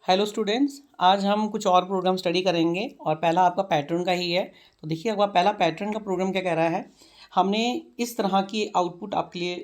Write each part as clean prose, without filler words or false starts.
Hello students, आज हम कुछ और प्रोग्राम स्टडी करेंगे और पहला आपका पैटर्न का ही है। तो देखिए आपका पहला पैटर्न का प्रोग्राम क्या कह रहा है। हमने इस तरह की आउटपुट आपके लिए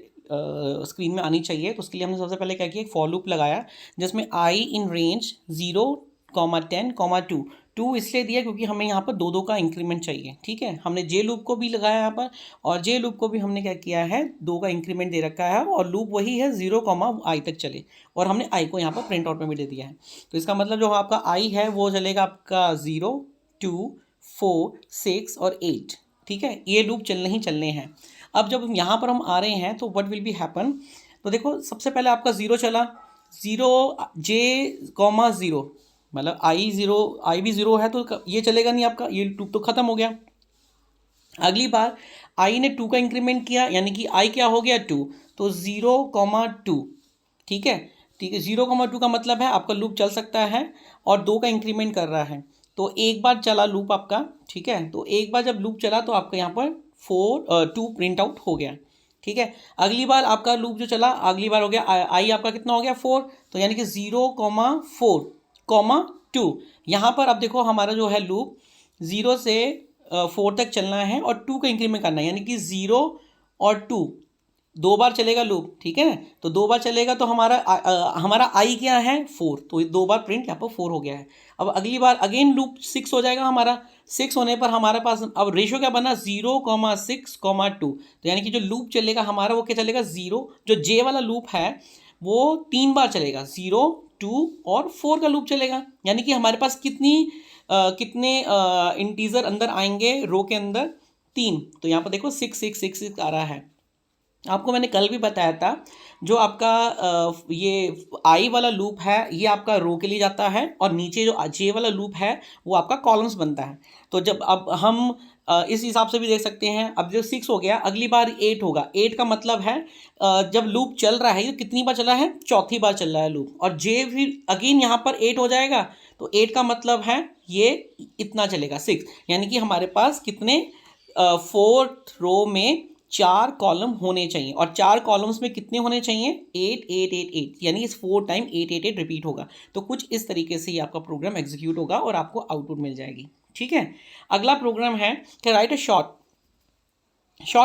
स्क्रीन में आनी चाहिए। तो उसके लिए हमने सबसे पहले क्या किया, एक फॉर लूप लगाया जिसमें आई इन रेंज 0, 10, 2 टू इसलिए दिया क्योंकि हमें यहाँ पर दो दो का इंक्रीमेंट चाहिए। ठीक है, हमने जे लूप को भी लगाया यहाँ पर और जे लूप को भी हमने क्या किया है, दो का इंक्रीमेंट दे रखा है और लूप वही है 0, I तक चले और हमने आई को यहाँ पर प्रिंट आउट में भी दे दिया है। तो इसका मतलब जो आपका आई है वो चलेगा आपका 0, 2, 4, 6 और 8। ठीक है, ये लूप चलने ही चलने हैं। अब जब यहाँ पर हम आ रहे हैं तो व्हाट विल बी हैपन। तो देखो सबसे पहले आपका 0 चला, 0, J, 0 मतलब आई 0, आई भी 0 है तो ये चलेगा नहीं, आपका ये लूप तो ख़त्म हो गया। अगली बार आई ने 2 का इंक्रीमेंट किया यानी कि आई क्या हो गया 2, तो 0, 2। ठीक है, ठीक है, 0, 2 का मतलब है आपका लूप चल सकता है और 2 का इंक्रीमेंट कर रहा है। तो एक बार चला लूप आपका, ठीक है, तो एक बार जब लूप चला तो आपका यहाँ पर 2 प्रिंट आउट हो गया। ठीक है, अगली बार आपका लूप जो चला अगली बार हो गया आई आपका कितना हो गया 4, तो यानी कि 0, 4, 2। यहाँ पर अब देखो हमारा जो है लूप 0 से 4 तक चलना है और 2 का इंक्रीमेंट करना है यानी कि 0 और 2 दो बार चलेगा लूप। ठीक है, तो दो बार चलेगा तो हमारा आई क्या है 4, तो ये दो बार प्रिंट यहाँ पर 4 हो गया है। अब अगली बार अगेन लूप 6 हो जाएगा हमारा। 6 होने पर हमारे पास अब रेशो क्या बना 0, 6, 2। तो यानी कि जो लूप चलेगा हमारा वो क्या चलेगा 0, जो जे वाला लूप है वो 3 बार चलेगा, 0, 2 और 4 का लूप चलेगा। यानी कि हमारे पास कितने इंटीजर अंदर आएंगे रो के अंदर 3। तो यहाँ पर देखो 6, 6, 6 आ रहा है। आपको मैंने कल भी बताया था जो आपका ये आई वाला लूप है ये आपका रो के लिए जाता है और नीचे जो जे वाला लूप है वो आपका कॉलम्स बनता है। तो जब अब हम इस हिसाब से भी देख सकते हैं, अब जो 6 हो गया अगली बार 8 होगा। 8 का मतलब है जब लूप चल रहा है ये कितनी बार चला है, चौथी बार चल रहा है लूप, और जे फिर अगेन यहाँ पर 8 हो जाएगा। तो 8 का मतलब है ये इतना चलेगा 6, यानी कि हमारे पास कितने 4th रो में 4 कॉलम होने चाहिए और 4 कॉलम्स में कितने होने चाहिए 8, 8, 8, 8, यानी इस 4 टाइम 8, 8, 8 रिपीट होगा। तो कुछ इस तरीके से ही आपका प्रोग्राम एग्जीक्यूट होगा और आपको आउटपुट मिल जाएगी। ठीक है, अगला प्रोग्राम है कि write a short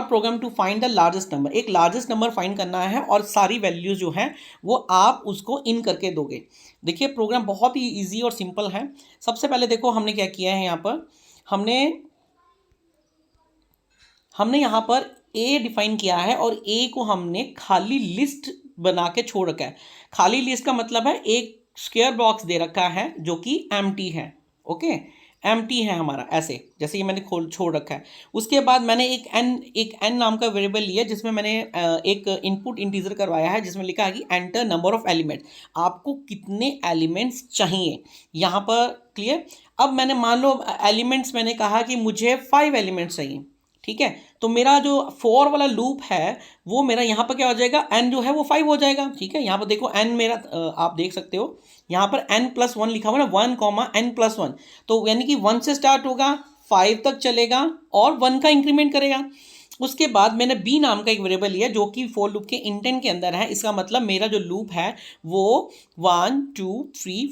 program to find the largest number. एक लार्जेस्ट नंबर फाइंड करना है और सारी वैल्यूज जो है वो आप उसको इन करके दोगे। देखिए प्रोग्राम बहुत ही ईजी और सिंपल है। सबसे पहले देखो हमने क्या किया है, यहाँ पर हमने यहाँ पर ए डिफाइन किया है और ए को हमने खाली लिस्ट बना के छोड़ रखा है। खाली लिस्ट का मतलब है एक स्क्वायर बॉक्स दे रखा है जो कि एम्प्टी है। ओके, एम्प्टी है हमारा, ऐसे जैसे ये मैंने छोड़ रखा है। उसके बाद मैंने एक एन नाम का वेरिएबल लिया जिसमें मैंने एक इनपुट इंटीजर करवाया है जिसमें लिखा है कि एंटर नंबर ऑफ एलिमेंट, आपको कितने एलिमेंट्स चाहिए यहाँ पर। क्लियर। अब मैंने मान लो एलिमेंट्स मैंने कहा कि मुझे 5 एलिमेंट्स चाहिए। ठीक है, तो मेरा जो 4 वाला लूप है वो मेरा यहाँ पर क्या हो जाएगा, n जो है वो 5 हो जाएगा। ठीक है, यहाँ पर देखो n मेरा आप देख सकते हो यहाँ पर n+1 लिखा हुआ ना, 1, n+1, तो यानी कि 1 से स्टार्ट होगा 5 तक चलेगा और 1 का इंक्रीमेंट करेगा। उसके बाद मैंने b नाम का एक वेरिएबल लिया जो कि फॉर लूप के इंटेंट के अंदर है। इसका मतलब मेरा जो लूप है वो 1, 2, 3,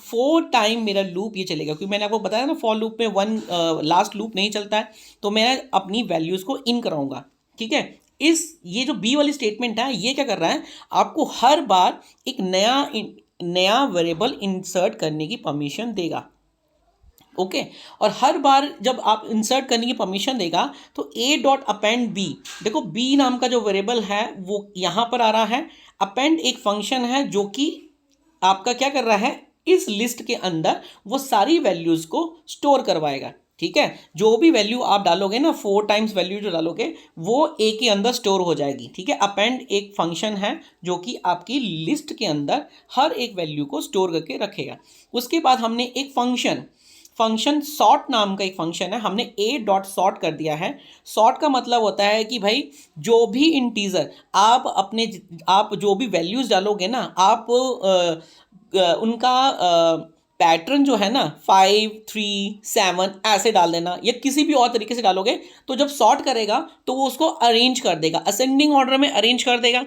4 टाइम मेरा लूप ये चलेगा, क्योंकि मैंने आपको बताया ना फॉर लूप में लास्ट लूप नहीं चलता है। तो मैं अपनी वैल्यूज़ को इन कराऊंगा। ठीक है, ये जो बी वाली स्टेटमेंट है ये क्या कर रहा है, आपको हर बार एक नया वेरिएबल इंसर्ट करने की परमिशन देगा। ओके, और हर बार जब आप इंसर्ट करने की परमिशन देगा तो a.append b, देखो b नाम का जो वेरिएबल है वो यहाँ पर आ रहा है। अपेंड एक फंक्शन है जो कि आपका क्या कर रहा है, इस लिस्ट के अंदर वो सारी वैल्यूज़ को स्टोर करवाएगा। ठीक है, जो भी वैल्यू आप डालोगे ना 4 टाइम्स वैल्यू जो डालोगे वो ए के अंदर स्टोर हो जाएगी। ठीक है, अपेंड एक फंक्शन है जो कि आपकी लिस्ट के अंदर हर एक वैल्यू को स्टोर करके रखेगा। उसके बाद हमने एक फंक्शन सॉर्ट नाम का एक फंक्शन है, हमने a.sort कर दिया है। सॉर्ट का मतलब होता है कि भाई जो भी इंटीजर आप जो भी वैल्यूज़ डालोगे ना आप उनका पैटर्न जो है ना 5, 3, 7 ऐसे डाल देना, या किसी भी और तरीके से डालोगे तो जब सॉर्ट करेगा तो वो उसको अरेंज कर देगा, असेंडिंग ऑर्डर में अरेंज कर देगा।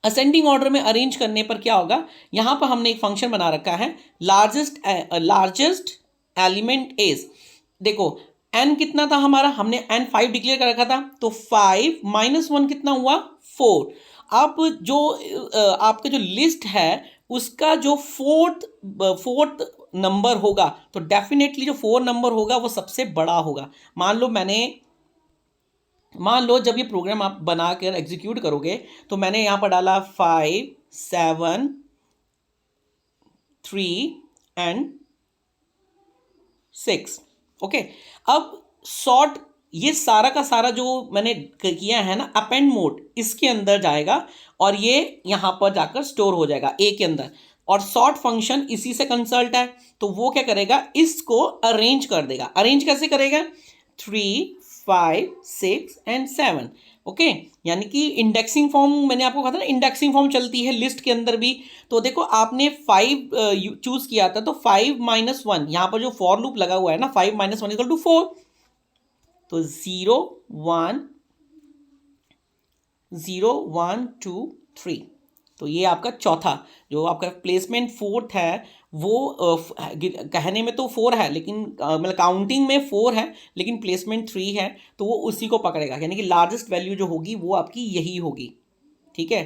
असेंडिंग ऑर्डर में अरेंज करने पर क्या होगा, यहां पर हमने एक फंक्शन बना रखा है लार्जेस्ट एलिमेंट इज, देखो n कितना था हमारा, हमने n 5 डिक्लेयर कर रखा था, तो 5 माइनस 1 कितना हुआ 4। अब जो आपका जो लिस्ट है उसका जो फोर्थ नंबर होगा तो डेफिनेटली जो 4 नंबर होगा वो सबसे बड़ा होगा। मान लो जब ये प्रोग्राम आप बनाकर एग्जीक्यूट करोगे तो मैंने यहां पर डाला 5 7 3 एंड 6। ओके, अब सॉर्ट, ये सारा का सारा जो मैंने किया है ना अपेंड मोड, इसके अंदर जाएगा और ये यहां पर जाकर स्टोर हो जाएगा ए के अंदर, और सॉर्ट फंक्शन इसी से कंसल्ट है, तो वो क्या करेगा, इसको अरेंज कर देगा। अरेंज कैसे करेगा, 3 5 6 एंड 7। ओके, यानी कि इंडेक्सिंग फॉर्म, मैंने आपको कहा था ना इंडेक्सिंग फॉर्म चलती है लिस्ट के अंदर भी। तो देखो आपने 5 चूज किया था, तो 5 माइनस 1, यहां पर जो फॉर लूप लगा हुआ है ना, 5 माइनस 1 इक्वल टू 4, तो 0 1 0 1 2 3। तो ये आपका चौथा जो आपका प्लेसमेंट फोर्थ है वो कहने में तो 4 है, लेकिन मतलब काउंटिंग में 4 है लेकिन प्लेसमेंट 3 है, तो वो उसी को पकड़ेगा, यानी कि लार्जेस्ट वैल्यू जो होगी वो आपकी यही होगी। ठीक है,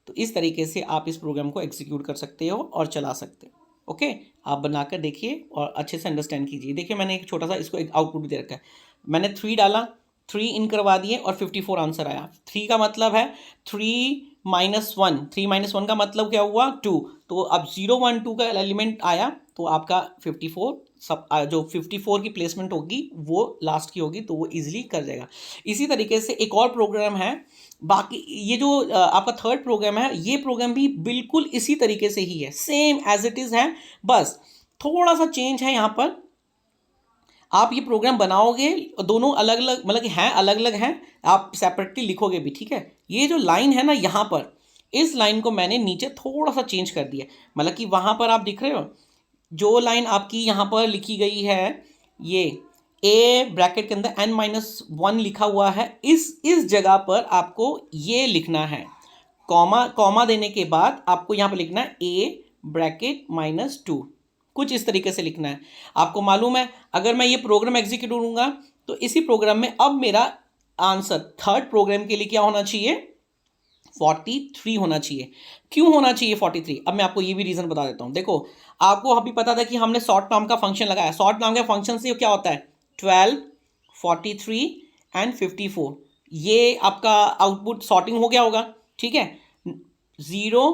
तो इस तरीके से आप इस प्रोग्राम को एग्जीक्यूट कर सकते हो और चला सकते हो। ओके, आप बनाकर देखिए और अच्छे से अंडरस्टैंड कीजिए। देखिए मैंने एक छोटा सा इसको एक आउटपुट दे रखा है, मैंने 3 डाला, 3 इन करवा दिए और 54 आंसर आया। 3 का मतलब है 3 माइनस 1, 3 माइनस 1 का मतलब क्या हुआ 2, तो अब 0 1 2 का एलिमेंट आया तो आपका 54, सब जो 54 की प्लेसमेंट होगी वो लास्ट की होगी, तो वो इजीली कर जाएगा। इसी तरीके से एक और प्रोग्राम है, बाकी ये जो आपका थर्ड प्रोग्राम है, ये प्रोग्राम भी बिल्कुल इसी तरीके से ही है, सेम एज इट इज़ है, बस थोड़ा सा चेंज है यहाँ पर। आप ये प्रोग्राम बनाओगे, दोनों अलग अलग मतलब कि हैं, अलग अलग हैं, आप सेपरेटली लिखोगे भी। ठीक है, ये जो लाइन है ना यहाँ पर, इस लाइन को मैंने नीचे थोड़ा सा चेंज कर दिया, मतलब कि वहाँ पर आप दिख रहे हो जो लाइन आपकी यहाँ पर लिखी गई है, ये ए ब्रैकेट के अंदर n-1 लिखा हुआ है, इस जगह पर आपको ये लिखना है, कॉमा देने के बाद आपको यहाँ पर लिखना है ए ब्रैकेट -2, कुछ इस तरीके से लिखना है। आपको मालूम है अगर मैं ये प्रोग्राम एग्जीक्यूट करूंगा तो इसी प्रोग्राम में अब मेरा आंसर थर्ड प्रोग्राम के लिए क्या होना चाहिए, 43 होना चाहिए। क्यों होना चाहिए 43, अब मैं आपको ये भी रीजन बता देता हूं। देखो आपको अभी पता था कि हमने सॉर्ट नाम का फंक्शन लगाया, सॉर्ट नाम के फंक्शन से क्या होता है 12 43 एंड 54, ये आपका आउटपुट सॉर्टिंग हो गया होगा। ठीक है, 0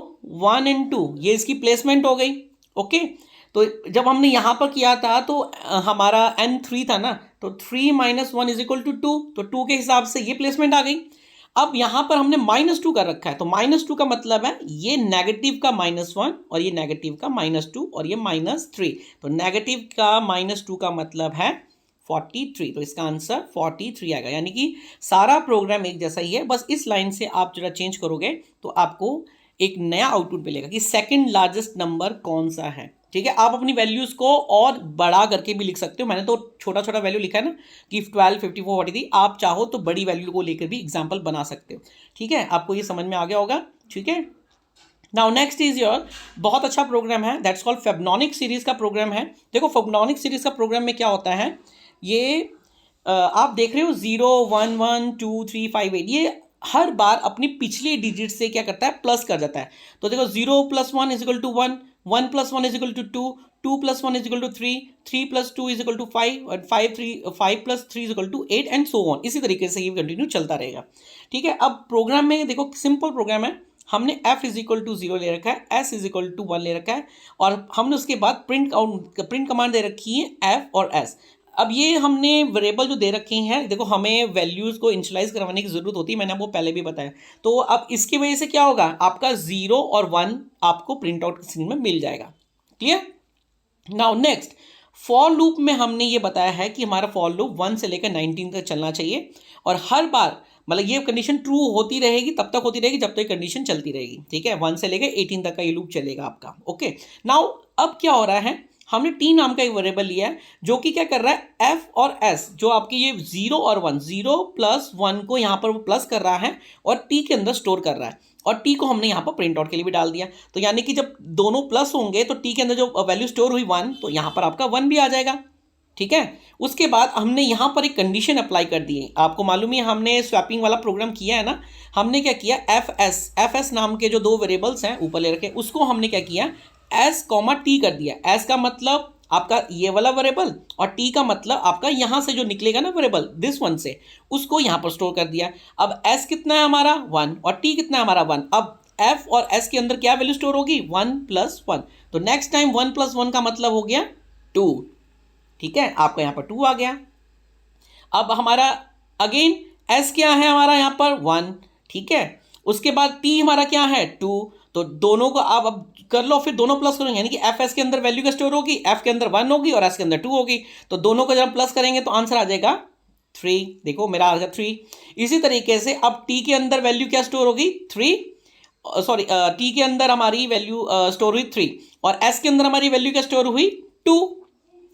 1 एंड 2 ये इसकी प्लेसमेंट हो गई। ओके, तो जब हमने यहां पर किया था तो हमारा n3 था ना, तो 3 माइनस 1 इज इक्वल टू 2, तो 2 के हिसाब से ये प्लेसमेंट आ गई। अब यहां पर हमने -2 कर रखा है, तो -2 का मतलब है ये नेगेटिव का -1 और ये नेगेटिव का -2 और ये -3, तो नेगेटिव का -2 का मतलब है 43, तो इसका आंसर 43 आएगा। यानी कि सारा प्रोग्राम एक जैसा ही है, बस इस लाइन से आप जरा चेंज करोगे तो आपको एक नया आउटपुट मिलेगा कि सेकंड लार्जेस्ट नंबर कौन सा है। ठीक है, आप अपनी वैल्यूज को और बड़ा करके भी लिख सकते हो, मैंने तो छोटा छोटा वैल्यू लिखा है ना कि 12 54 43, आप चाहो तो बड़ी वैल्यू को लेकर भी एग्जाम्पल बना सकते हो। ठीक है, आपको ये समझ में आ गया होगा। ठीक है, नाउ नेक्स्ट इज योर, बहुत अच्छा प्रोग्राम है, दैट्स कॉल्ड फेबनॉनिक सीरीज का प्रोग्राम है। देखो फेबनॉनिक सीरीज का प्रोग्राम में क्या होता है, ये आप देख रहे हो 0 1 1 2 3 5 8, ये हर बार अपनी पिछली डिजिट से क्या करता है प्लस कर जाता है। तो देखो 0 + 1 is equal to 1, 1 + 1 is equal to 2, 2 + 1 is equal to 3, 3 + 2 is equal to 5 और 5 + 3 is equal to 8 and so on. इसी तरीके से ये कंटिन्यू चलता रहेगा। ठीक है, अब प्रोग्राम में देखो सिंपल प्रोग्राम है, हमने f इज इक्वल टू 0 ले रखा है, s इज इक्वल टू 1 ले रखा है, और हमने उसके बाद प्रिंट कमांड दे रखी है f और s। अब ये हमने वेरिएबल जो दे रखे हैं, देखो हमें वैल्यूज को इनिशियलाइज करवाने की जरूरत होती है, मैंने आपको पहले भी बताया। तो अब इसकी वजह से क्या होगा, आपका 0 और 1 आपको प्रिंट आउट स्क्रीन में मिल जाएगा। Clear, now next for loop में हमने ये बताया है कि हमारा फॉर लूप 1 से लेकर 19 तक चलना चाहिए, और हर बार मतलब ये कंडीशन ट्रू होती रहेगी, तब तक होती रहेगी जब तक कंडीशन चलती रहेगी। ठीक है, 1 से लेकर 18 तक का ये लूप चलेगा आपका। ओके, नाउ अब क्या हो रहा है, हमने टी नाम का एक वेरिएबल लिया है जो कि क्या कर रहा है, एफ और एस जो आपकी ये 0 और 1, 0 + 1 को यहाँ पर वो प्लस कर रहा है और टी के अंदर स्टोर कर रहा है। और टी को हमने यहाँ पर प्रिंट आउट के लिए भी डाल दिया। तो यानी कि जब दोनों प्लस होंगे तो टी के अंदर जो वैल्यू स्टोर हुई 1, तो यहाँ पर आपका 1 भी आ जाएगा। ठीक है, उसके बाद हमने यहाँ पर एक कंडीशन अप्लाई कर दी है। आपको मालूम है हमने स्वैपिंग वाला प्रोग्राम किया है ना, हमने क्या किया, एफ एस नाम के जो दो वेरिएबल्स हैं ऊपर ले रखे, उसको हमने क्या किया, एस कॉमा टी कर दिया। एस का मतलब आपका ये वाला वेरिएबल और टी का मतलब आपका यहाँ से जो निकलेगा ना वेरिएबल दिस वन से, उसको यहाँ पर स्टोर कर दिया। अब एस कितना है हमारा 1 और टी कितना है हमारा 1। अब एफ और एस के अंदर क्या वैल्यू स्टोर होगी 1 + 1। तो नेक्स्ट टाइम 1 + 1 का मतलब हो गया 2। ठीक है, आपका यहाँ पर 2 आ गया। अब हमारा अगेन एस क्या है हमारा यहाँ पर 1। ठीक है, उसके बाद टी हमारा क्या है 2। तो दोनों को आप अब कर लो, फिर दोनों प्लस करेंगे, यानी कि एफ एस के अंदर वैल्यू क्या स्टोर होगी, एफ के अंदर 1 होगी और एस के अंदर 2 होगी। तो दोनों को जब प्लस करेंगे तो आंसर आ जाएगा 3। देखो मेरा आ गया 3। इसी तरीके से अब टी के अंदर वैल्यू क्या स्टोर होगी 3, सॉरी टी के अंदर हमारी वैल्यू स्टोर हुई 3 और एस के अंदर हमारी वैल्यू क्या स्टोर हुई 2।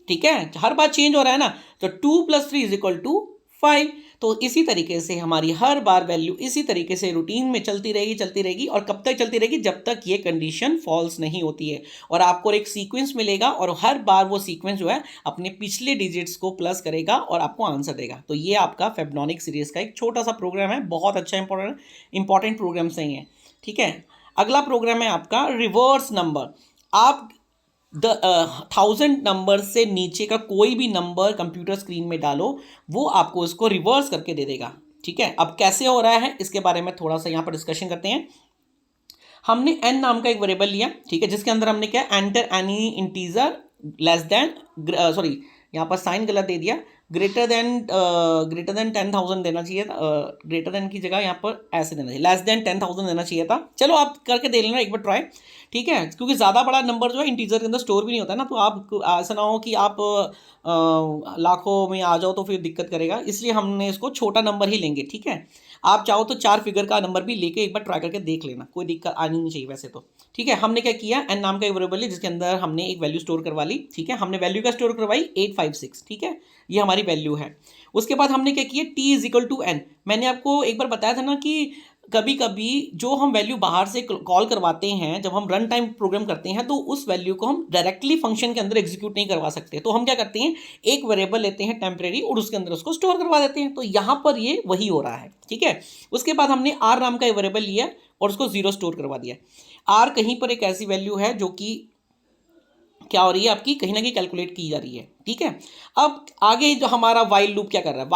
ठीक है, हर बार चेंज हो रहा है ना, तो 2 + 3 = 5। तो इसी तरीके से हमारी हर बार वैल्यू इसी तरीके से रूटीन में चलती रहेगी और कब तक चलती रहेगी, जब तक ये कंडीशन फॉल्स नहीं होती है। और आपको एक सीक्वेंस मिलेगा और हर बार वो सीक्वेंस जो है अपने पिछले डिजिट्स को प्लस करेगा और आपको आंसर देगा। तो ये आपका फेबनॉनिक सीरीज का एक छोटा सा प्रोग्राम है, बहुत अच्छा इंपॉर्टेंट प्रोग्राम सही है। ठीक है, अगला प्रोग्राम है आपका रिवर्स नंबर। आप 1000 नंबर से नीचे का कोई भी नंबर कंप्यूटर स्क्रीन में डालो, वो आपको इसको रिवर्स करके दे देगा। ठीक है, अब कैसे हो रहा है इसके बारे में थोड़ा सा यहाँ पर डिस्कशन करते हैं। हमने n नाम का एक वेरिएबल लिया, ठीक है, जिसके अंदर हमने क्या enter any integer less than, sorry यहाँ पर साइन गलत दे दिया, ग्रेटर देन 10,000 देना चाहिए था। ग्रेटर देन की जगह यहाँ पर ऐसे देना चाहिए, लेस देन 10,000 देना चाहिए था। चलो आप करके दे लेना एक बार ट्राई। ठीक है, क्योंकि ज़्यादा बड़ा नंबर जो है इंटीजर के अंदर स्टोर भी नहीं होता है ना, तो आप ऐसा ना हो कि आप लाखों में आ जाओ तो फिर दिक्कत करेगा, इसलिए हमने इसको छोटा नंबर ही लेंगे। ठीक है, आप चाहो तो 4 फिगर का नंबर भी लेके एक बार ट्राई करके देख लेना, कोई दिक्कत आनी नहीं चाहिए वैसे तो। ठीक है, हमने क्या किया, एन नाम का एक वेरिएबल है जिसके अंदर हमने एक वैल्यू स्टोर करवा ली। ठीक है, हमने वैल्यू का स्टोर करवाई 856। ठीक है, ये हमारी वैल्यू है। उसके बाद हमने क्या किया, t = n। मैंने आपको एक बार बताया था ना कि कभी कभी जो हम वैल्यू बाहर से कॉल करवाते हैं, जब हम रन टाइम प्रोग्राम करते हैं तो उस वैल्यू को हम डायरेक्टली फंक्शन के अंदर एग्जीक्यूट नहीं करवा सकते। तो हम क्या करते हैं, एक वेरिएबल लेते हैं टेम्परेरी और उसके अंदर उसको स्टोर करवा देते हैं। तो यहाँ पर ये वही हो रहा है। ठीक है, उसके बाद हमने r नाम का एक वेरिएबल लिया और उसको 0 स्टोर करवा दिया। r कहीं पर एक ऐसी वैल्यू है जो कि क्या हो रही है, आपकी कहीं ना कहीं कैलकुलेट की जा रही है। ठीक है, अब आगे जो हमारा वाइल लूप क्या कर रहा है,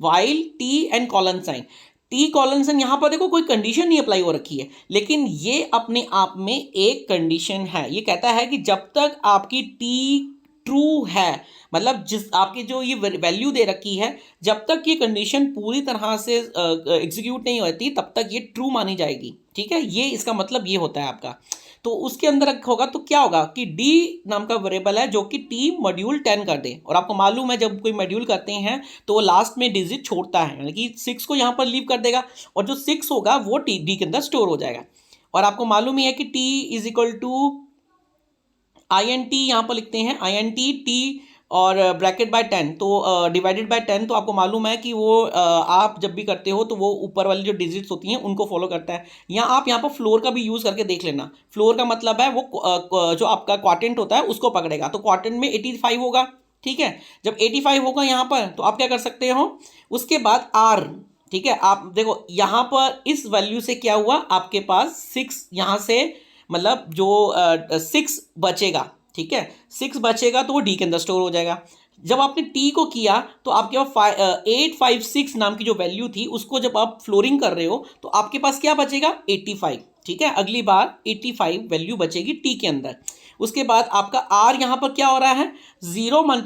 while T and colon sign. T colon sign यहाँ पर देखो कोई कंडीशन नहीं अप्लाई हो रखी है, लेकिन ये अपने आप में एक कंडीशन है। ये कहता है कि जब तक आपकी टी ट्रू है, मतलब जिस आपकी जो ये वैल्यू दे रखी है, जब तक ये कंडीशन पूरी तरह से एग्जीक्यूट नहीं होती तब तक ये ट्रू मानी जाएगी। ठीक है, ये इसका मतलब ये होता है आपका। तो उसके अंदर होगा तो क्या होगा कि d नाम का वेरिएबल है जो कि t मॉड्यूल 10 कर दे। और आपको मालूम है जब कोई मॉड्यूल करते हैं तो वो लास्ट में डिजिट छोड़ता है, यानी कि 6 को यहाँ पर लीव कर देगा और जो 6 होगा वो d के अंदर स्टोर हो जाएगा। और आपको मालूम ही है कि t = int, यहाँ पर लिखते हैं int t और ब्रैकेट बाय 10, तो डिवाइडेड बाय 10। तो आपको मालूम है कि वो आप जब भी करते हो तो वो ऊपर वाली जो डिजिट्स होती हैं उनको फॉलो करता है। आप यहाँ पर फ्लोर का भी यूज़ करके देख लेना। फ्लोर का मतलब है वो जो आपका क्वाड्रेंट होता है उसको पकड़ेगा, तो क्वाड्रेंट में 85 होगा। ठीक है, जब 85 होगा यहाँ पर तो आप क्या कर सकते हो, उसके बाद r। ठीक है, आप देखो यहाँ पर इस वैल्यू से क्या हुआ, आपके पास 6 यहाँ से मतलब जो 6 बचेगा। ठीक है, 6 बचेगा तो वो डी के अंदर स्टोर हो जाएगा। जब आपने टी को किया तो आपके पास 856 नाम की जो वैल्यू थी उसको जब आप फ्लोरिंग कर रहे हो तो आपके पास क्या बचेगा 85। ठीक है, अगली बार 85 वैल्यू बचेगी टी के अंदर। उसके बाद आपका आर यहाँ पर क्या हो रहा है, 0 ×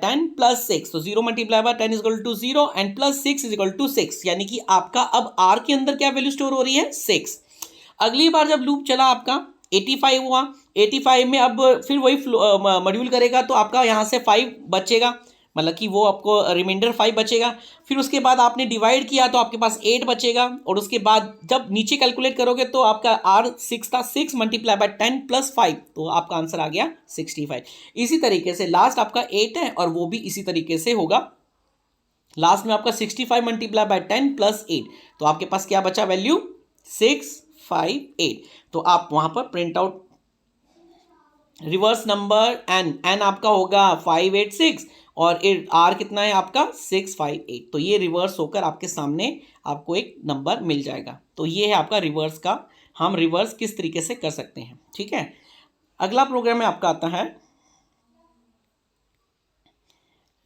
10 + 6। तो 0 × 10 = 0 एंड +6 = 6, यानी कि आपका अब आर के अंदर क्या वैल्यू स्टोर हो रही है 6। अगली बार जब लूप चला आपका 85 हुआ, 85 में अब फिर वही मॉड्यूल करेगा तो आपका यहाँ से 5 बचेगा, मतलब कि वो आपको रिमाइंडर 5 बचेगा। फिर उसके बाद आपने डिवाइड किया तो आपके पास 8 बचेगा और उसके बाद जब नीचे कैलकुलेट करोगे तो आपका r 6 था, 6 × 10 + 5, तो आपका आंसर आ गया 65। इसी तरीके से लास्ट आपका 8 है और वो भी इसी तरीके से होगा। लास्ट में आपका 65 × 10 + 8, तो आपके पास क्या बचा वैल्यू 658। तो आप वहाँ पर print out reverse number N आपका होगा 586 और आर कितना है आपका 658। तो ये रिवर्स होकर आपके सामने आपको एक नंबर मिल जाएगा। तो ये है आपका रिवर्स का, हम रिवर्स किस तरीके से कर सकते हैं। ठीक है, अगला प्रोग्राम है आपका आता है,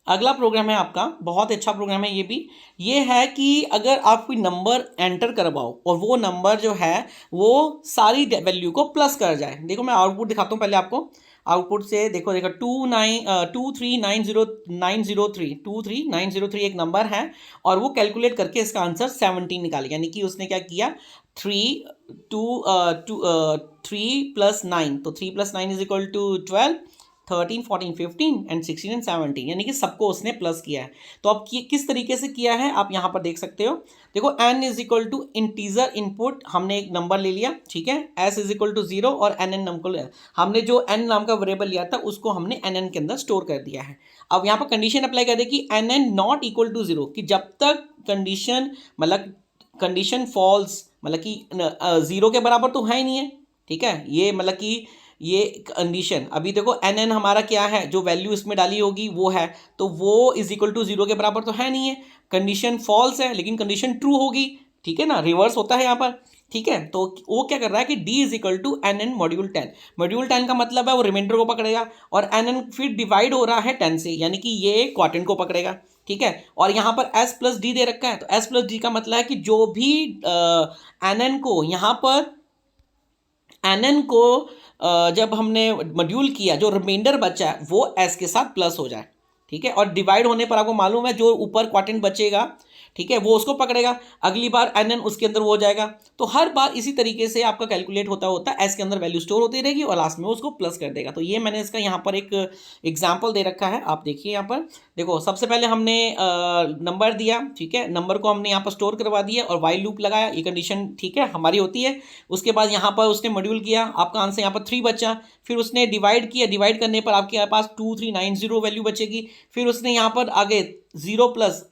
अगला प्रोग्राम है आपका, बहुत अच्छा प्रोग्राम है ये भी। ये है कि अगर आप कोई नंबर एंटर करवाओ और वो नंबर जो है वो सारी वैल्यू को प्लस कर जाए। देखो मैं आउटपुट दिखाता हूँ पहले आपको, आउटपुट से देखो 23903 एक नंबर है और वो कैलकुलेट करके इसका आंसर 17 निकाल, यानी कि उसने क्या किया, 3 प्लस 9, तो 3 plus 9 is equal to 12, 13, 14, 15 and 16 and 17, यानी कि सबको उसने प्लस किया है। तो अब किस तरीके से किया है आप यहाँ पर देख सकते हो। देखो n is equal to integer input, हमने एक नंबर ले लिया, ठीक है, s इज इक्वल टू 0 और nn नंबर, हमने जो n नाम का वेरिएबल लिया था उसको हमने nn के अंदर स्टोर कर दिया है। अब यहाँ पर कंडीशन अप्लाई कर दे कि nn नॉट इक्वल टू 0, कि जब तक कंडीशन मतलब कंडीशन फॉल्स, मतलब कि 0 के बराबर तो है ही नहीं है। ठीक है, ये मतलब कि ये कंडीशन, अभी देखो एन एन हमारा क्या है, जो वैल्यू इसमें डाली होगी वो है, तो वो इज इक्वल टू 0 के बराबर तो है नहीं है, कंडीशन फॉल्स है, लेकिन कंडीशन ट्रू होगी। ठीक है ना, रिवर्स होता है यहाँ पर। ठीक है, तो वो क्या कर रहा है कि d is equal to N N module 10, module 10 का मतलब है वो रिमाइंडर को पकड़ेगा और एन एन फिर डिवाइड हो रहा है 10 से, यानी कि ये क्वार्टेंट को पकड़ेगा। ठीक है, और यहाँ पर s प्लस डी दे रखा है, तो s प्लस डी का मतलब है कि जो भी एन एन को यहाँ पर एन को जब हमने मॉड्यूल किया, जो रिमाइंडर बचा है वो एस के साथ प्लस हो जाए। ठीक है, और डिवाइड होने पर आपको मालूम है जो ऊपर क्वार्टेंट बचेगा, ठीक है, वो उसको पकड़ेगा, अगली बार एन एन उसके अंदर वो हो जाएगा। तो हर बार इसी तरीके से आपका कैलकुलेट होता होता एस के अंदर वैल्यू स्टोर होती रहेगी और लास्ट में उसको प्लस कर देगा। तो ये मैंने इसका यहाँ पर एक एग्जाम्पल दे रखा है, आप देखिए यहाँ पर। देखो सबसे पहले हमने नंबर दिया, ठीक है, नंबर को हमने यहाँ पर स्टोर करवा दिया और वाइल लूप लगाया, ये कंडीशन ठीक है हमारी होती है। उसके बाद यहाँ पर उसने मॉड्यूल किया, आपका आंसर यहाँ पर 3 बचा, फिर उसने डिवाइड किया, डिवाइड करने पर आपके पास 2390 वैल्यू बचेगी। फिर उसने यहाँ पर आगे 0 plus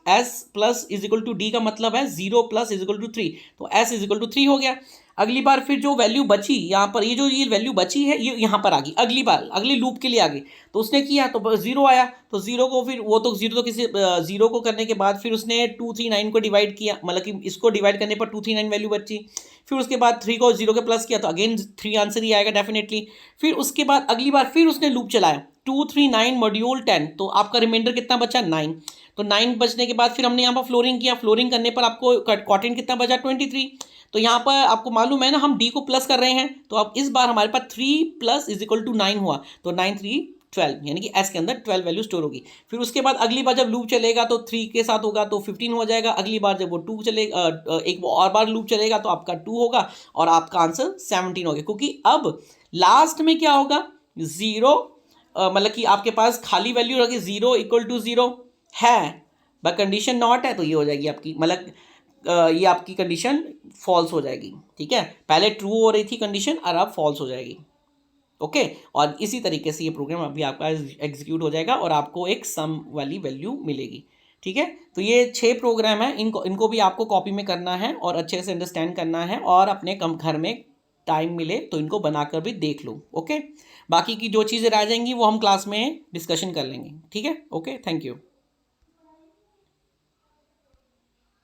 S plus is equal to D का मतलब है 0 प्लस इज इक्वल टू 3, तो एस इज इक्वल टू 3 हो गया। अगली बार फिर जो वैल्यू बची यहाँ पर, ये जो ये वैल्यू बची है ये यहाँ पर आ गई, अगली बार अगली लूप के लिए आ गई, तो उसने किया तो 0 आया, तो 0 को फिर वो तो 0 तो किसी 0 को करने के बाद फिर उसने 239 को डिवाइड किया, मतलब कि इसको डिवाइड करने पर 239 वैल्यू बची। फिर उसके बाद 3 को 0 के प्लस किया तो अगेन 3 आंसर ही आएगा डेफिनेटली। फिर उसके बाद अगली बार फिर उसने लूप चलाया 239 मॉड्यूल 10, तो आपका रिमाइंडर कितना बचा 9, तो 9 बचने के बाद फिर हमने यहाँ पर फ्लोरिंग किया, फ्लोरिंग करने पर आपको क्वार्टेंट कितना बचा 23। तो यहाँ पर आपको मालूम है ना हम d को प्लस कर रहे हैं, तो अब इस बार हमारे पास 3 प्लस इज इक्वल टू 9 हुआ, तो 9 3 12, यानी कि s के अंदर 12 वैल्यू स्टोर होगी। फिर उसके बाद अगली बार जब लूप चलेगा तो 3 के साथ होगा तो 15 हो जाएगा, अगली बार जब वो 2 चलेगा, एक और बार लूप चलेगा तो आपका 2 होगा और आपका आंसर 17 हो गया, क्योंकि अब लास्ट में क्या होगा 0, मतलब कि आपके पास खाली वैल्यू रखी 0 इक्वल टू 0 है, बट कंडीशन नॉट है, तो ये हो जाएगी आपकी, मतलब ये आपकी कंडीशन फॉल्स हो जाएगी। ठीक है, पहले ट्रू हो रही थी कंडीशन और अब फॉल्स हो जाएगी। ओके, और इसी तरीके से ये प्रोग्राम अभी आपका एग्जीक्यूट हो जाएगा और आपको एक सम वाली वैल्यू मिलेगी। ठीक है, तो ये 6 प्रोग्राम है, इनको भी आपको कॉपी में करना है और अच्छे से अंडरस्टैंड करना है और अपने कम घर में टाइम मिले तो इनको बनाकर भी देख लो। ओके, बाकी की जो चीज़ें रह जाएंगी वो हम क्लास में डिस्कशन कर लेंगे। ठीक है, ओके, थैंक यू।